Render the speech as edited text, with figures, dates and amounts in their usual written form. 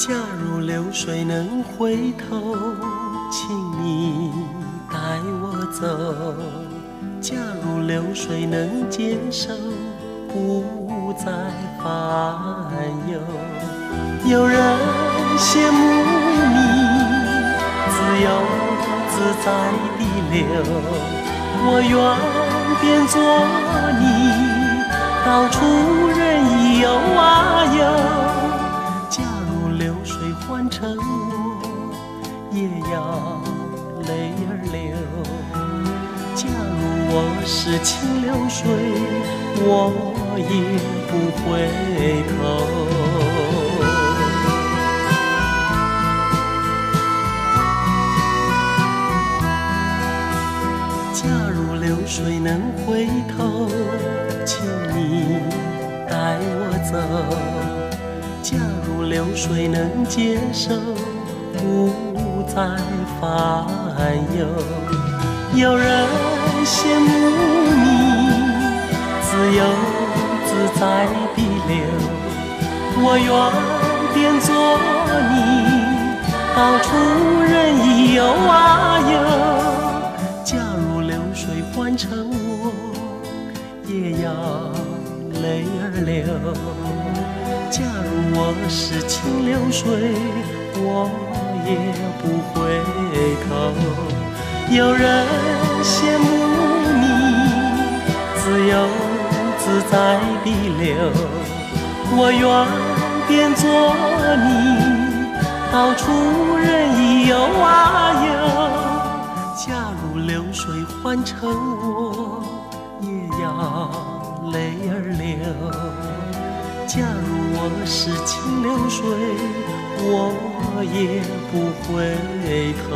假如流水能回头，请你带我走。假如流水能接受，不再烦忧。有人羡慕你自由自在地流，我愿变作你，到处任游啊游。假如流水换成我，也要泪儿流。假如我是清流水，我也不回头。假如流水能回头，请你带我走。假如流水能接受，不再烦忧。有人羡慕你自由自在地流，我愿变作你，到处任游啊游。假如流水换成我，也要泪儿流。假如我是清流水，我也不回头。有人羡慕你自由自在地流，我愿变作你，到处任游啊游。假如流水换成我，也要泪儿流。假如我是清流水，我也不回头。